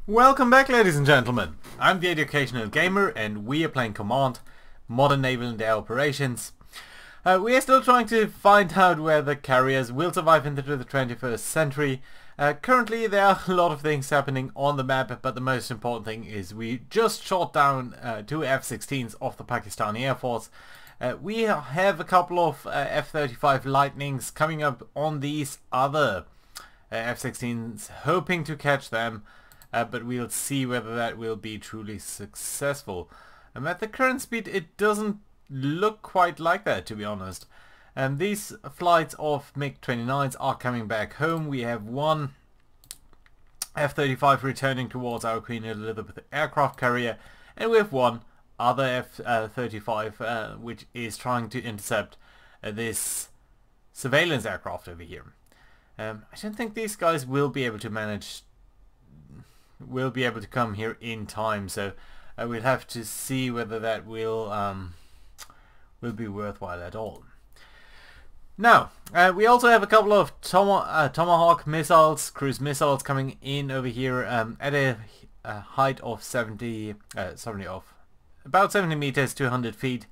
Welcome back, ladies and gentlemen. I'm the Educational Gamer and we are playing Command, Modern Naval and Air Operations. We are still trying to find out where the carriers will survive into the 21st century. Currently there are a lot of things happening on the map, but the most important thing is we just shot down two F-16s of the Pakistani Air Force. We have a couple of F-35 Lightnings coming up on these other F-16s, hoping to catch them. But we'll see whether that will be truly successful. At the current speed it doesn't look quite like that, to be honest. These flights of MiG-29s are coming back home. We have one F-35 returning towards our Queen Elizabeth aircraft carrier, and we have one other F-35 which is trying to intercept this surveillance aircraft over here. I don't think these guys will be able to come here in time, so we'll have to see whether that will be worthwhile at all. Now, we also have a couple of Tomahawk missiles, cruise missiles coming in over here at a height of about 70 meters, 200 feet,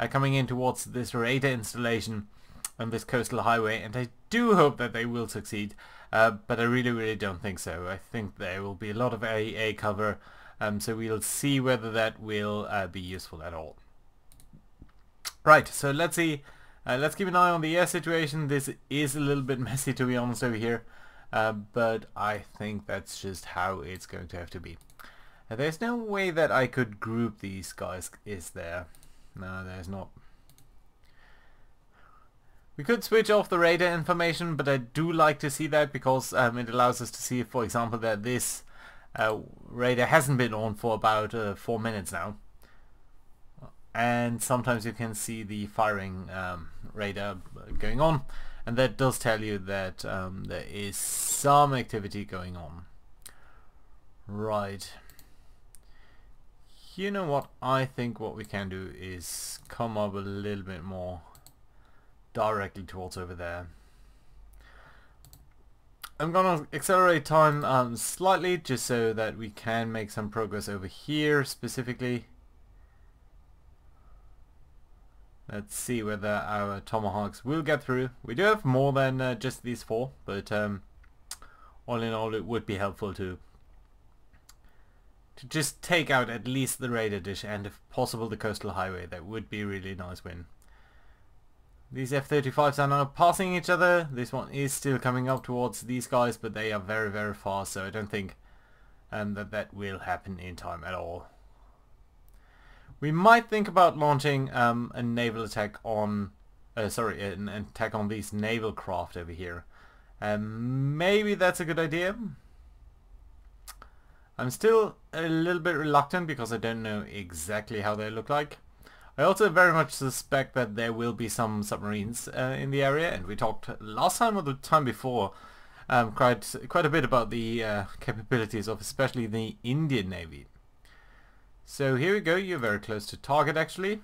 coming in towards this radar installation on this coastal highway, and I do hope that they will succeed. But I really don't think so. I think there will be a lot of AA cover, so we'll see whether that will be useful at all. Right, so let's see. Let's keep an eye on the air situation. This is a little bit messy, to be honest, over here, but I think that's just how it's going to have to be. There's no way that I could group these guys, is there? No, there's not. We could switch off the radar information, but I do like to see that because it allows us to see, for example, that this radar hasn't been on for about 4 minutes now. And sometimes you can see the firing radar going on, and that does tell you that there is some activity going on. Right. You know what? I think what we can do is come up a little bit more directly towards over there. I'm gonna accelerate time slightly just so that we can make some progress over here specifically. Let's see whether our Tomahawks will get through. We do have more than just these four, but all in all it would be helpful to just take out at least the radar dish, and if possible the coastal highway. That would be a really nice win. These F-35s are now passing each other. This one is still coming up towards these guys, but they are very fast, so I don't think that will happen in time at all. We might think about launching a naval attack on, an attack on these naval craft over here. Maybe that's a good idea. I'm still a little bit reluctant because I don't know exactly how they look like. I also very much suspect that there will be some submarines in the area, and we talked last time or the time before quite a bit about the capabilities of especially the Indian Navy. So here we go. You're very close to target, actually,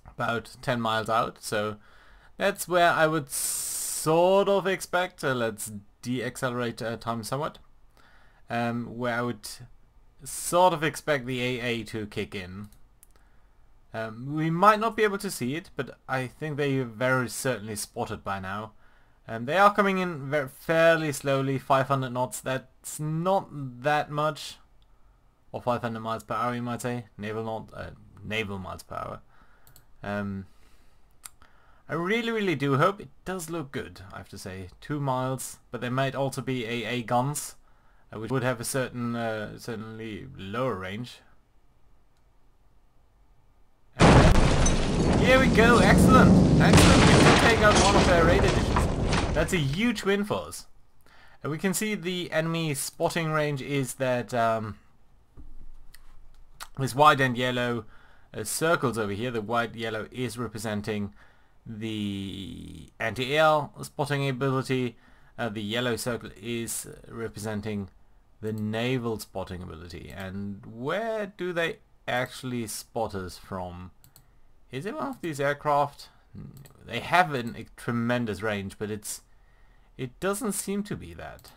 about 10 miles out, so that's where I would sort of expect, let's de-accelerate time somewhat, where I would sort of expect the AA to kick in. We might not be able to see it, but I think they are very certainly spotted by now. They are coming in fairly slowly, 500 knots. That's not that much, or 500 miles per hour, you might say. Naval miles per hour. I really do hope. It does look good, I have to say. 2 miles, but there might also be AA guns, which would have a certainly lower range. And here we go, excellent! Excellent, we can take out one of their radar dishes. That's a huge win for us. We can see the enemy spotting range is that this white and yellow circles over here. The white yellow is representing the anti-air spotting ability. The yellow circle is representing the naval spotting ability. And where do they actually spot us from? Is it one of these aircraft? They have a tremendous range, but it doesn't seem to be that.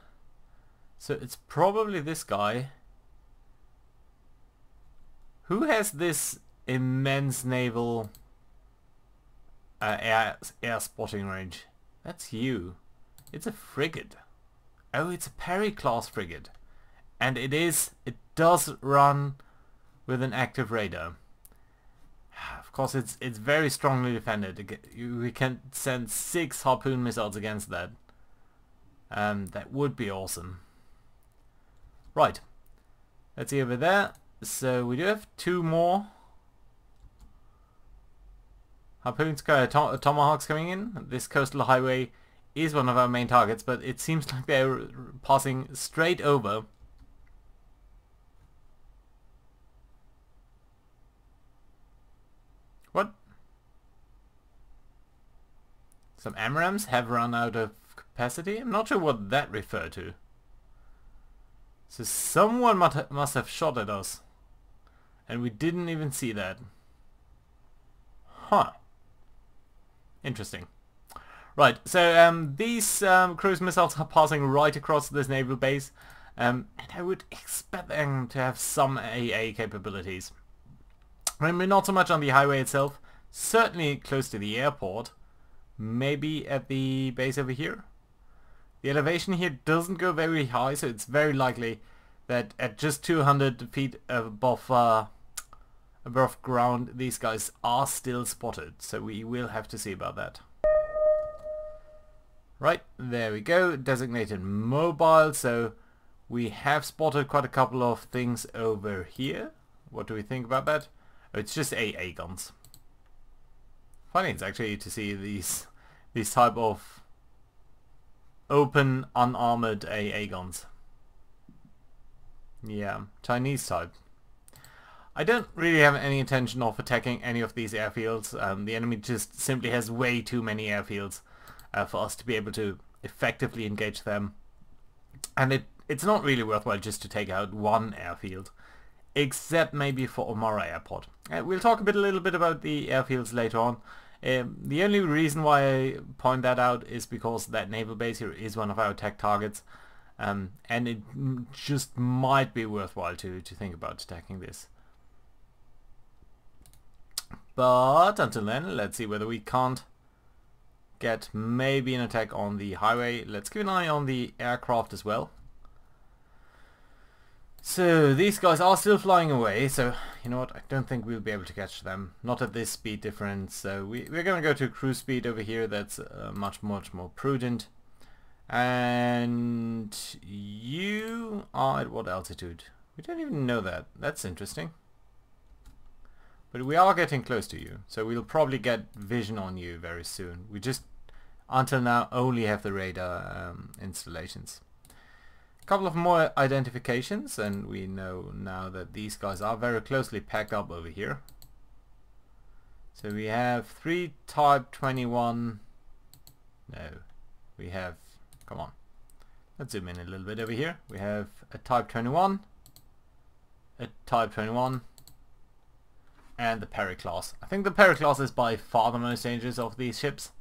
So it's probably this guy. Who has this immense naval air spotting range? That's you. It's a frigate. Oh, it's a Perry class frigate. And it does run with an active radar. Of course, it's very strongly defended. We can send 6 harpoon missiles against that. That would be awesome. Right. Let's see over there. So we do have 2 more harpoons, tomahawks coming in. This coastal highway is one of our main targets, but it seems like they're passing straight over. What? Some AMRAAMs have run out of capacity? I'm not sure what that referred to. So someone must have shot at us. And we didn't even see that. Huh. Interesting. Right, so these cruise missiles are passing right across this naval base. And I would expect them to have some AA capabilities. Maybe not so much on the highway itself. Certainly close to the airport. Maybe at the base over here. The elevation here doesn't go very high, so it's very likely that at just 200 feet above ground, these guys are still spotted. So we will have to see about that. Right, there we go. Designated mobile. So we have spotted quite a couple of things over here. What do we think about that? Oh, it's just AA guns. Funny it's actually to see these type of open unarmored AA guns. Yeah, Chinese type. I don't really have any intention of attacking any of these airfields. The enemy just simply has way too many airfields for us to be able to effectively engage them. And it's not really worthwhile just to take out one airfield, except maybe for Omara Airport. We'll talk a little bit about the airfields later on. The only reason why I point that out is because that naval base here is one of our attack targets. And it just might be worthwhile to think about attacking this. But until then, let's see whether we can't get maybe an attack on the highway. Let's keep an eye on the aircraft as well. So these guys are still flying away, so you know what, I don't think we'll be able to catch them. Not at this speed difference, so we're going to go to cruise speed over here. That's much more prudent. And you are at what altitude? We don't even know that. That's interesting. But we are getting close to you, so we'll probably get vision on you very soon. We just, until now, only have the radar installations. A couple of more identifications, and we know now that these guys are very closely packed up over here. So we have 3 Type 21. No, we have, come on, let's zoom in a little bit over here. We have a Type 21, a Type 21, and the Perry class. I think the Perry class is by far the most dangerous of these ships.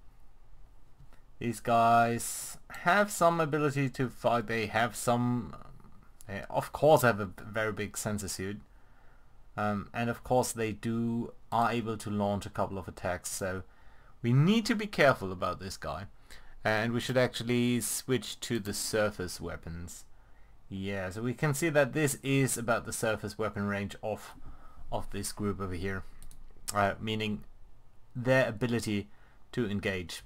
These guys have some ability to fight. They have some, they of course have a very big sensor suit, and of course they are able to launch a couple of attacks. So we need to be careful about this guy, and we should actually switch to the surface weapons. Yeah, so we can see that this is about the surface weapon range of this group over here, meaning their ability to engage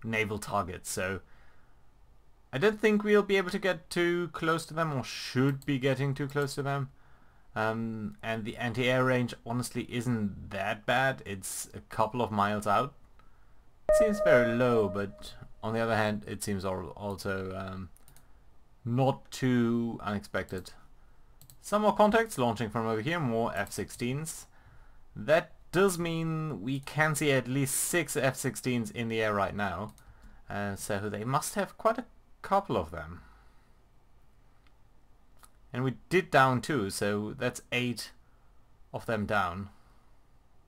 naval targets. So I don't think we'll be able to get too close to them, or should be getting too close to them. And the anti-air range honestly isn't that bad. It's a couple of miles out. It seems very low, but on the other hand it seems also not too unexpected. Some more contacts launching from over here, more F-16s. That does mean we can see at least 6 F-16s in the air right now. So they must have quite a couple of them. And we did down 2, so that's 8 of them down.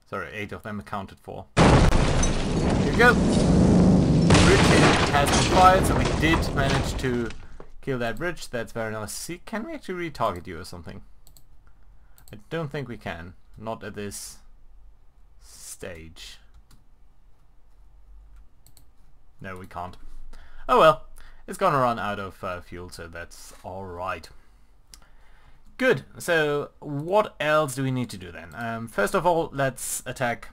Sorry, 8 of them accounted for. Here we go! rocket has been fired, so we did manage to kill that bridge. That's very nice to see. Can we actually retarget you or something? I don't think we can. Not at this stage. No, we can't. Oh well. It's gonna run out of fuel, so that's alright. Good. So what else do we need to do then? First of all, let's attack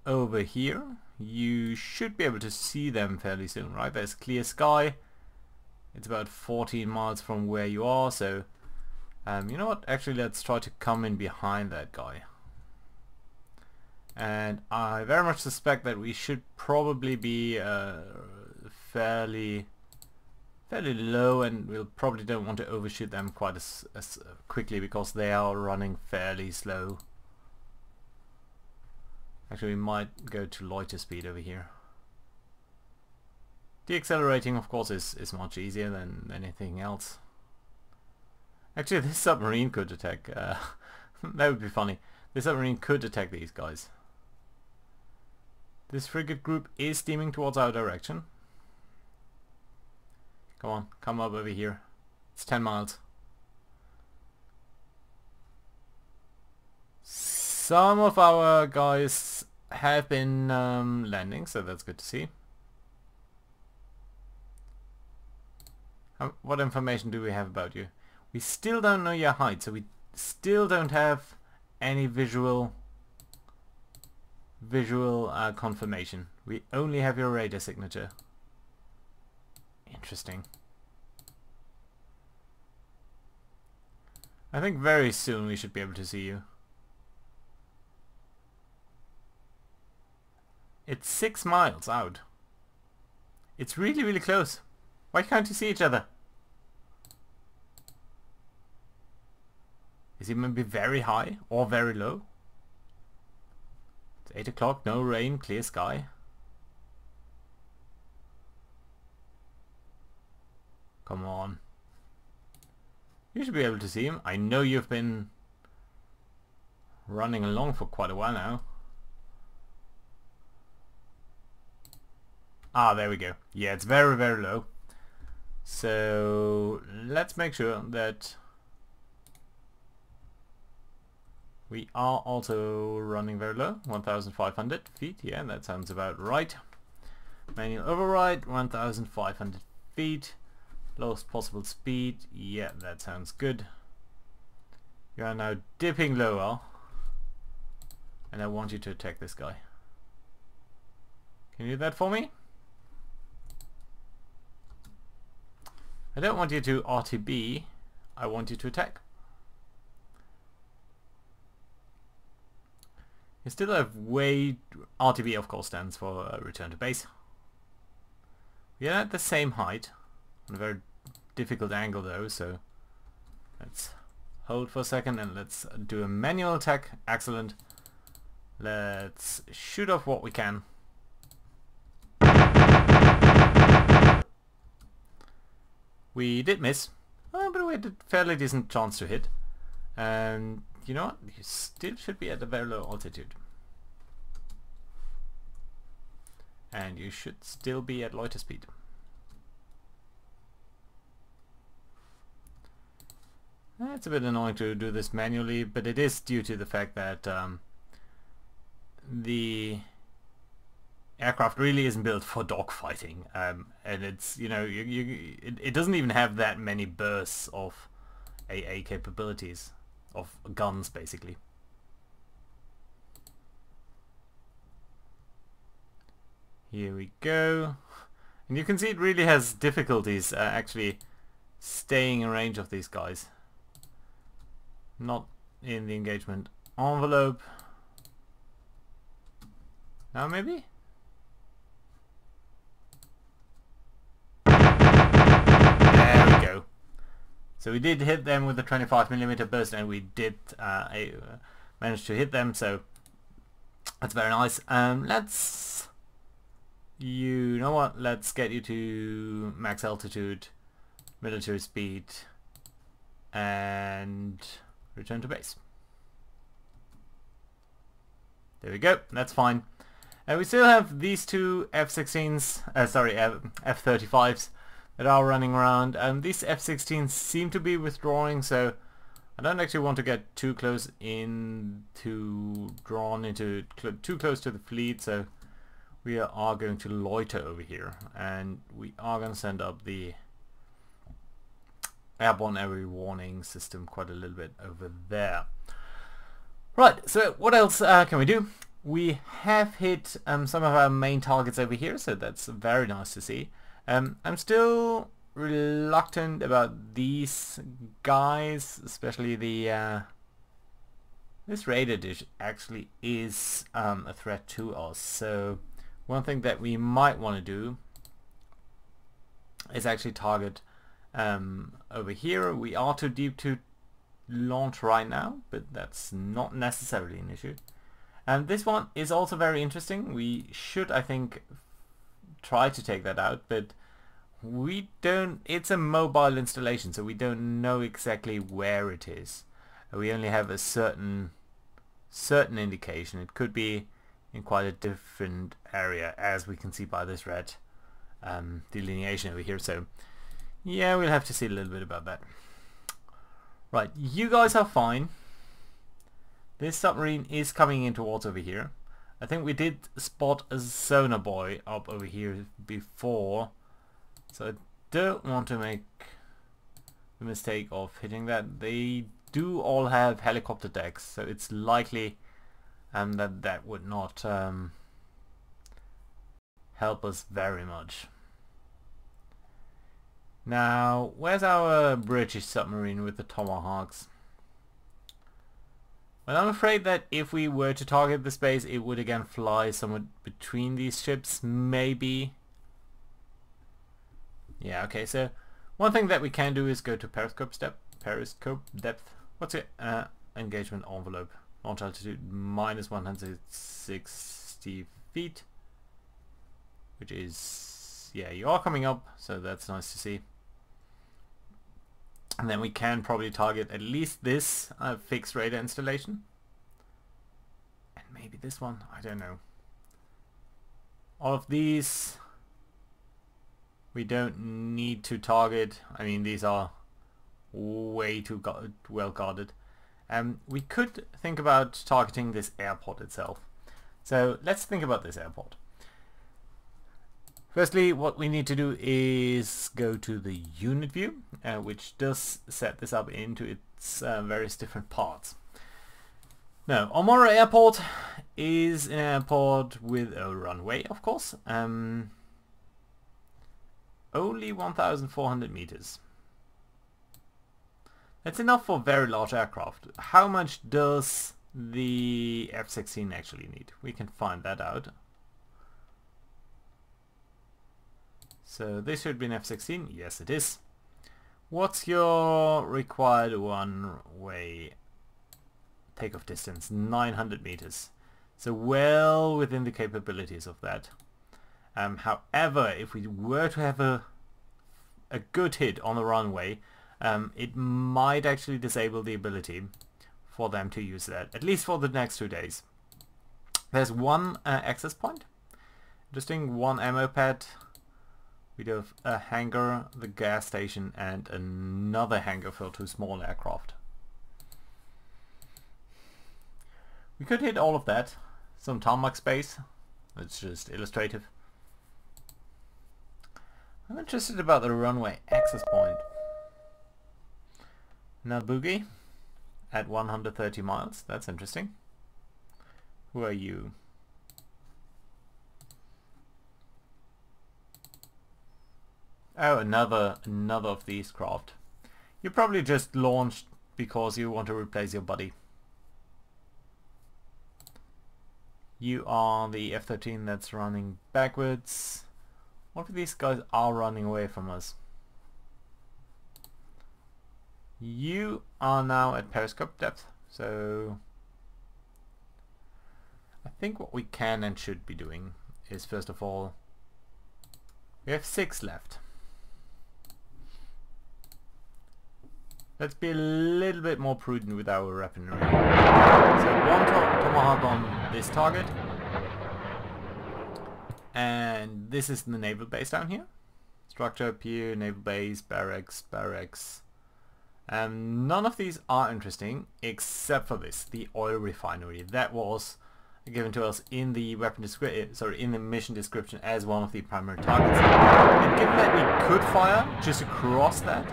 over here. You should be able to see them fairly soon, right? There's clear sky. It's about 14 miles from where you are, so you know what? Actually, let's try to come in behind that guy. And I very much suspect that we should probably be fairly low, and we'll probably don't want to overshoot them quite as quickly because they are running fairly slow. Actually, we might go to loiter speed over here. Deaccelerating, of course, is much easier than anything else. Actually, this submarine could attack. That would be funny. This submarine could attack these guys. This frigate group is steaming towards our direction. Come on, come up over here. It's 10 miles. Some of our guys have been landing, so that's good to see. What information do we have about you? We still don't know your height, so we still don't have any visual confirmation. We only have your radar signature. Interesting. I think very soon we should be able to see you. It's 6 miles out. It's really, really close. Why can't you see each other? Is he maybe very high or very low? It's 8 o'clock, no rain, clear sky. Come on. You should be able to see him. I know you've been running along for quite a while now. Ah, there we go. Yeah, it's very, very low. So let's make sure that we are also running very low. 1,500 feet. Yeah, that sounds about right. Manual override, 1,500 feet. Lowest possible speed. Yeah, that sounds good. You are now dipping lower, and I want you to attack this guy. Can you do that for me? I don't want you to RTB, I want you to attack. You still have RTB of course stands for return to base. We are at the same height, on a very difficult angle though, so let's hold for a second and let's do a manual attack. Excellent. Let's shoot off what we can. We did miss, but we had a fairly decent chance to hit. And you know what? You still should be at a very low altitude. And you should still be at loiter speed. It's a bit annoying to do this manually, but it is due to the fact that the aircraft really isn't built for dogfighting, and it's, you know, it doesn't even have that many bursts of AA capabilities, of guns basically. Here we go, and you can see it really has difficulties actually staying in range of these guys. Not in the engagement envelope. Now maybe? There we go. So we did hit them with the 25mm burst, and we did manage to hit them, so that's very nice. You know what, let's get you to max altitude, military speed, and return to base. There we go, that's fine. We still have these two F-16s, sorry, F-35s that are running around. These F-16s seem to be withdrawing, so I don't actually want to get too close too close to the fleet, so we are going to loiter over here, and we are going to send up the airborne early warning system quite a little bit over there. Right, so what else can we do? We have hit some of our main targets over here, so that's very nice to see. I'm still reluctant about these guys, especially the this radar dish actually is a threat to us. So one thing that we might want to do is actually target over here. We are too deep to launch right now, but that's not necessarily an issue. And this one is also very interesting. We should, I think, try to take that out, but we don't. It's a mobile installation, so we don't know exactly where it is. We only have a certain indication. It could be in quite a different area, as we can see by this red delineation over here. So yeah, we'll have to see a little bit about that. Right, you guys are fine. This submarine is coming in towards over here. I think we did spot a sonar buoy up over here before, so I don't want to make the mistake of hitting that. They do all have helicopter decks, so it's likely that would not help us very much. Now, where's our British submarine with the Tomahawks? Well, I'm afraid that if we were to target the space, it would again fly somewhat between these ships, maybe. Yeah, okay, so one thing that we can do is go to periscope depth. What's it? Engagement envelope. Launch altitude -160 feet. Which is, yeah, you are coming up, so that's nice to see. And then we can probably target at least this fixed radar installation. And maybe this one, I don't know. All of these we don't need to target. I mean, these are way too well guarded. We could think about targeting this airport itself. So let's think about this airport. Firstly, what we need to do is go to the unit view, which does set this up into its various different parts. Now, Omora Airport is an airport with a runway, of course. Only 1,400 meters. That's enough for very large aircraft. How much does the F-16 actually need? We can find that out. So this should be an F-16. Yes, it is. What's your required one-way takeoff distance? 900 meters. So well within the capabilities of that. However, if we were to have a good hit on the runway, it might actually disable the ability for them to use that, at least for the next 2 days. There's one access point. Interesting, one ammo pad. We do have a hangar, the gas station, and another hangar for 2 small aircraft. We could hit all of that. Some tarmac space. It's just illustrative. I'm interested about the runway access point. Now Boogie at 130 miles. That's interesting. Who are you? Oh, another of these craft. You probably just launched because you want to replace your buddy. You are the F-13 that's running backwards. What if these guys are running away from us? You are now at periscope depth, so I think what we can and should be doing is, first of all, we have 6 left. Let's be a little bit more prudent with our weaponry. So one Tomahawk on this target. And this is the naval base down here. Structure up here, naval base, barracks, barracks. None of these are interesting except for this, the oil refinery. That was given to us in the in the mission description as one of the primary targets. And given that we could fire just across that,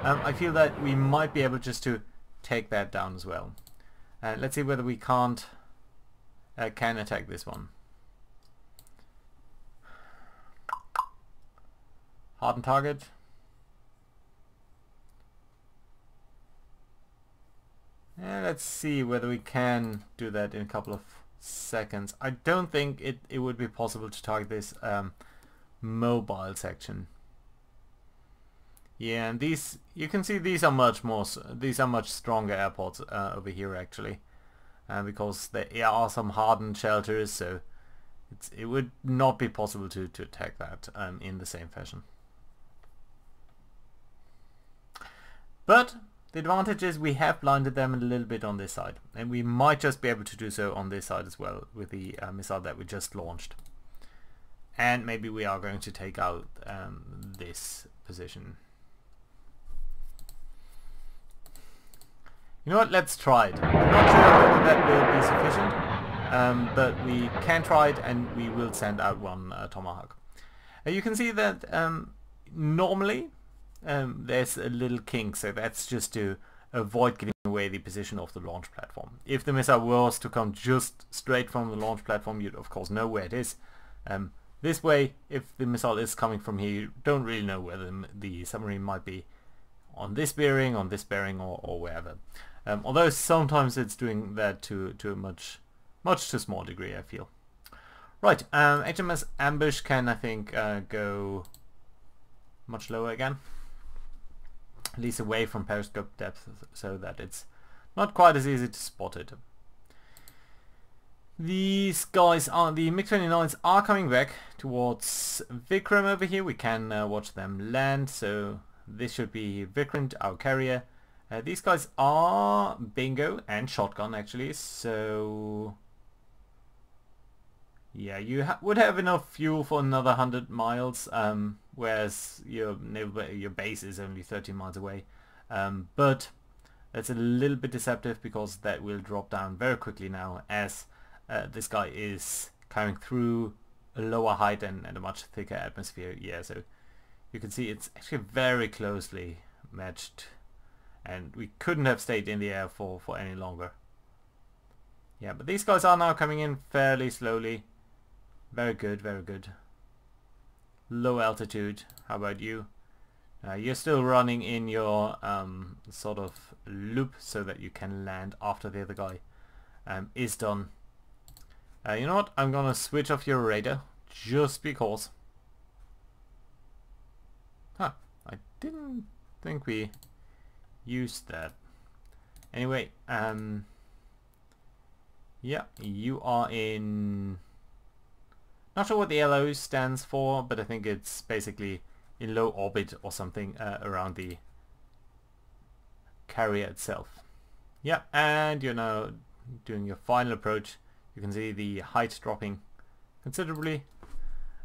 I feel that we might be able just to take that down as well. Let's see whether we can attack this one. Harden target. Let's see whether we can do that in a couple of seconds. I don't think it would be possible to target this mobile section. Yeah, and these, you can see these are much stronger airports over here actually, because there are some hardened shelters, so it would not be possible to attack that in the same fashion. But the advantage is we have blinded them a little bit on this side, and we might just be able to do so on this side as well with the missile that we just launched. And maybe we are going to take out this position. You know what, let's try it. I'm not sure whether that will be sufficient, but we can try it, and we will send out one Tomahawk. You can see that normally there's a little kink, so that's just to avoid giving away the position of the launch platform. If the missile was to come just straight from the launch platform, you'd of course know where it is. This way, if the missile is coming from here, you don't really know whether the submarine might be on this bearing, or wherever. Although sometimes it's doing that to a much too small degree, I feel. Right, HMS Ambush can, I think, go much lower again. At least away from periscope depth, so that it's not quite as easy to spot it. These guys are, the MiG-29s are coming back towards Vikram over here. We can watch them land, so this should be Vikrant, our carrier. These guys are bingo and shotgun actually, so yeah, you would have enough fuel for another 100 miles, whereas your base is only 13 miles away. But that's a little bit deceptive, because that will drop down very quickly now, as this guy is coming through a lower height and a much thicker atmosphere. Yeah, so you can see it's actually very closely matched, and we couldn't have stayed in the air for any longer. Yeah, but these guys are now coming in fairly slowly. Very good, very good. Low altitude. How about you? You're still running in your sort of loop, so that you can land after the other guy is done. You know what? I'm gonna switch off your radar just because. Huh, I didn't think we used that. Anyway, yeah, you are in, not sure what the LO stands for, but I think it's basically in low orbit or something around the carrier itself. Yeah, and you're now doing your final approach. You can see the height dropping considerably,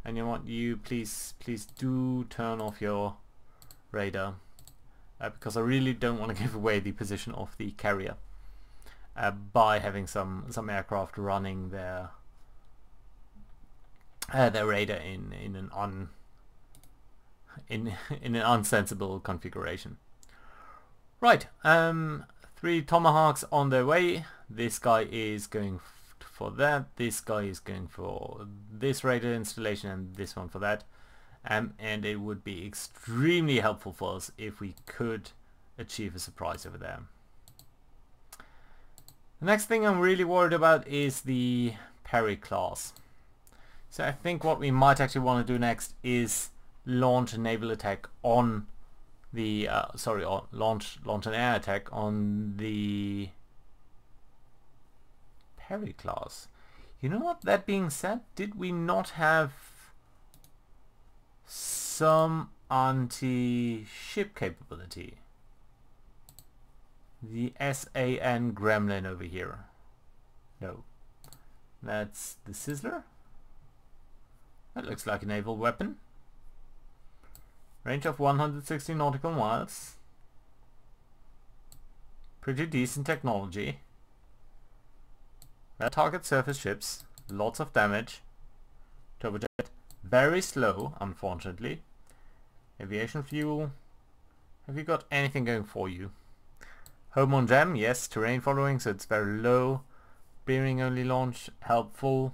and you want please do turn off your radar, because I really don't want to give away the position of the carrier by having some aircraft running their radar in an unsensible configuration. Right, 3 Tomahawks on their way. This guy is going for that, this guy is going for this radar installation, and this one for that. And it would be extremely helpful for us if we could achieve a surprise over there. The next thing I'm really worried about is the Perry class. So I think what we might actually want to do next is launch a naval attack on the launch an air attack on the Perry class. You know what, that being said, did we not have some anti-ship capability? The SAN Gremlin over here. No, that's the Sizzler. That looks like a naval weapon. Range of 160 nautical miles. Pretty decent technology. Target surface ships. Lots of damage. Turbojet. Very slow, unfortunately. Aviation fuel. Have you got anything going for you? Home on jam, yes. Terrain following, so it's very low. Bearing only launch, helpful.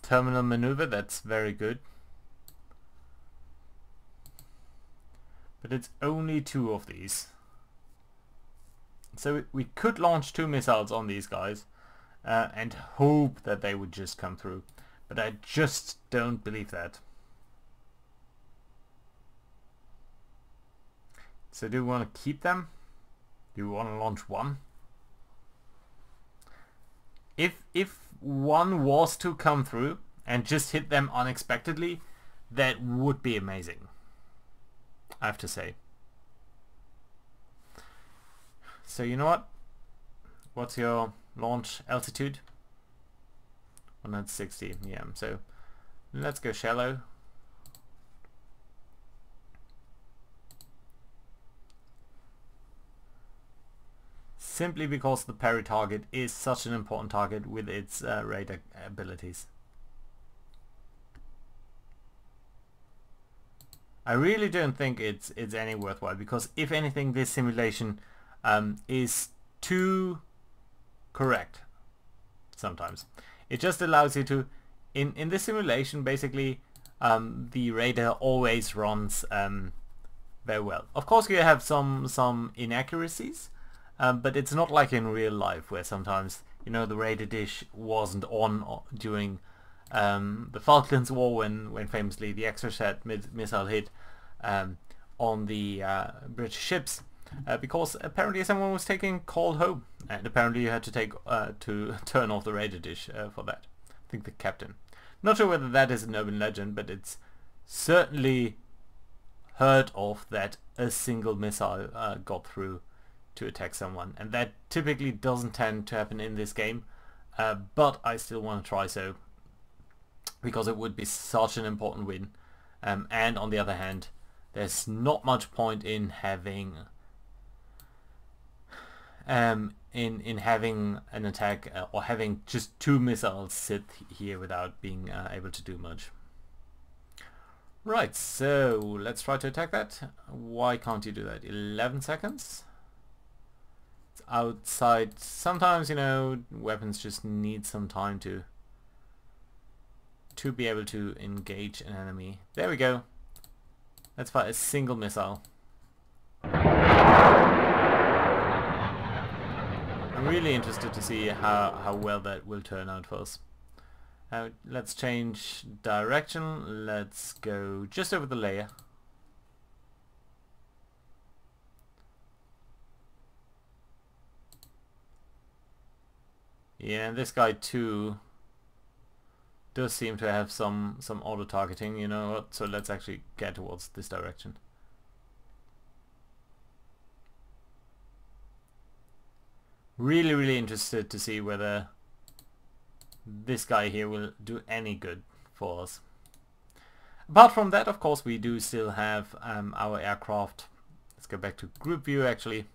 Terminal maneuver, that's very good. But it's only 2 of these. So we could launch 2 missiles on these guys and hope that they would just come through. But I just don't believe that. So do we want to keep them? Do we want to launch 1? If one was to come through and just hit them unexpectedly, that would be amazing, I have to say. So you know what? What's your launch altitude? 160, yeah, so let's go shallow. Simply because the parry target is such an important target with its radar abilities. I really don't think it's any worthwhile, because if anything, this simulation is too correct sometimes. It just allows you to, in this simulation, basically the radar always runs very well. Of course you have some inaccuracies, but it's not like in real life where sometimes, you know, the radar dish wasn't on during the Falklands War when famously the Exocet missile hit on the British ships because apparently someone was taking call home, and apparently you had to to turn off the radar dish for that. I think the captain. Not sure whether that is an urban legend, but it's certainly heard of that a single missile got through to attack someone, and that typically doesn't tend to happen in this game, but I still want to try so, because it would be such an important win, and on the other hand, there's not much point in having having an attack or having just 2 missiles sit here without being able to do much. Right, so let's try to attack that. Why can't you do that? 11 seconds? It's outside. Sometimes, you know, weapons just need some time to be able to engage an enemy. There we go. Let's fire a single missile. I'm really interested to see how well that will turn out for us. Let's change direction. Let's go just over the layer. Yeah, and this guy too does seem to have some auto targeting, you know what, so let's actually get towards this direction. Really interested to see whether this guy here will do any good for us. Apart from that, of course, we do still have our aircraft. Let's go back to group view actually.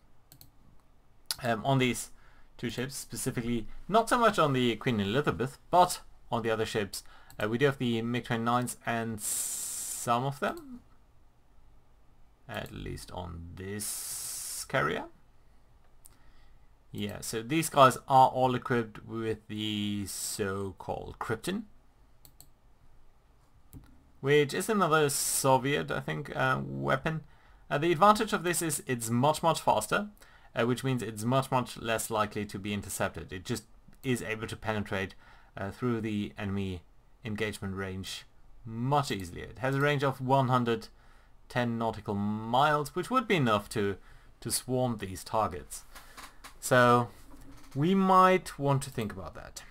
On these 2 ships, specifically not so much on the Queen Elizabeth, but on the other ships. We do have the MiG-29s and some of them, at least on this carrier. Yeah, so these guys are all equipped with the so-called Krypton, which is another Soviet, I think, weapon. The advantage of this is it's much faster, which means it's much less likely to be intercepted. It just is able to penetrate through the enemy engagement range much easier. It has a range of 110 nautical miles, which would be enough to swarm these targets. So we might want to think about that.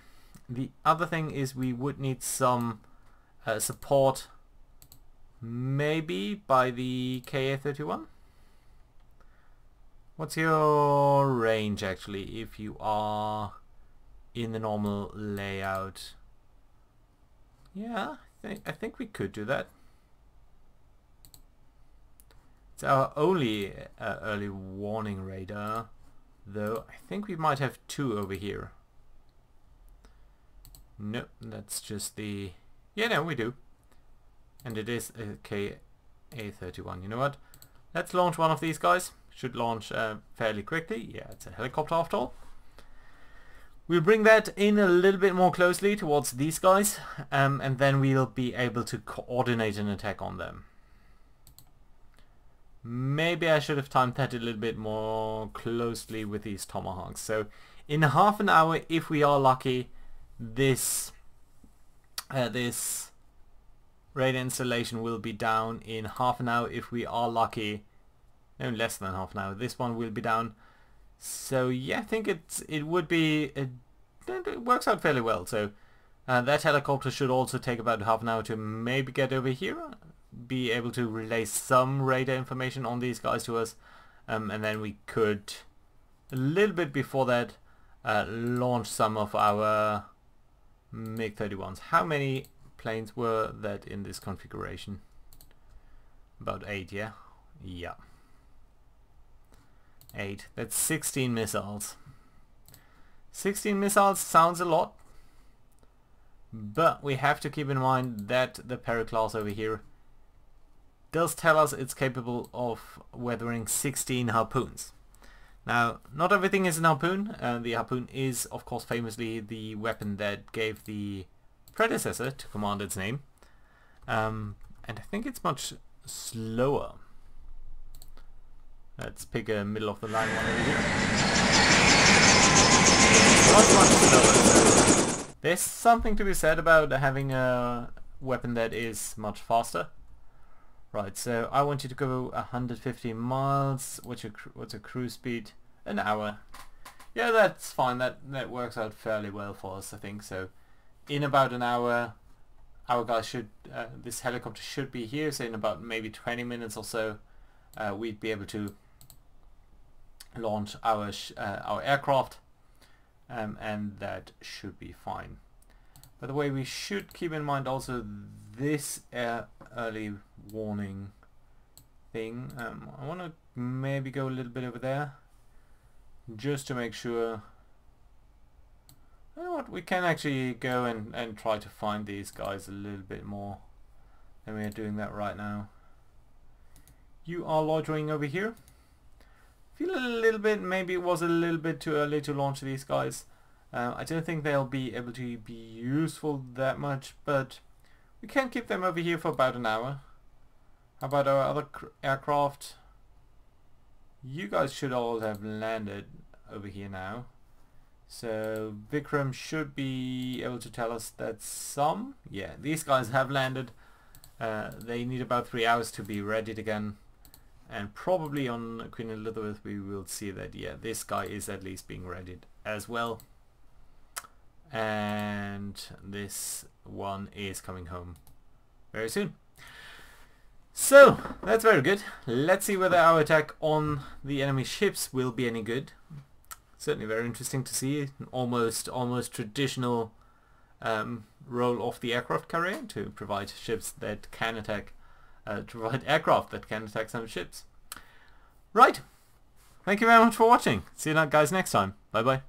The other thing is we would need some support, maybe by the Ka-31. What's your range actually if you are in the normal layout? Yeah, I think we could do that. It's our only early warning radar, though I think we might have two over here. Nope, that's just the... Yeah, no, we do. And it is a KA-31. You know what? Let's launch one of these guys. Should launch fairly quickly. Yeah, it's a helicopter after all. We'll bring that in a little bit more closely towards these guys, and then we'll be able to coordinate an attack on them. Maybe I should have timed that a little bit more closely with these tomahawks. So in half an hour, if we are lucky, this radar installation will be down. In half an hour, if we are lucky, no, less than half an hour, this one will be down. So yeah, I think it would be it works out fairly well. So that helicopter should also take about half an hour to maybe get over here, be able to relay some radar information on these guys to us, and then we could a little bit before that launch some of our MiG-31s. How many planes were that in this configuration? About 8, yeah? Yeah. 8. That's 16 missiles. 16 missiles sounds a lot, but we have to keep in mind that the Perry class over here does tell us it's capable of weathering 16 harpoons. Now, not everything is an harpoon. The harpoon is, of course, famously the weapon that gave the predecessor to command its name, and I think it's much slower. Let's pick a middle of the line one over here. Much slower. There's something to be said about having a weapon that is much faster. Right, so I want you to go 150 miles. What's a cruise speed? An hour. Yeah, that's fine. That works out fairly well for us, I think. So in about an hour, our guys should, this helicopter should be here. So in about maybe 20 minutes or so, we'd be able to launch our aircraft, and that should be fine. By the way, we should keep in mind also this early warning thing. I want to maybe go a little bit over there just to make sure. You know what, we can actually go and try to find these guys a little bit more, and we are doing that right now. You are loitering over here. Feel a little bit, maybe it was a little bit too early to launch these guys. I don't think they'll be able to be useful that much, but we can keep them over here for about an hour. How about our other aircraft? You guys should all have landed over here now. So Vikram should be able to tell us that some... Yeah, these guys have landed. They need about 3 hours to be readied again. And probably on Queen Elizabeth we will see that, yeah, this guy is at least being readied as well. And this one is coming home very soon. So, that's very good. Let's see whether our attack on the enemy ships will be any good. Certainly very interesting to see. Almost traditional role of the aircraft carrier to provide ships that can attack, to provide aircraft that can attack some ships. Right. Thank you very much for watching. See you guys next time. Bye bye.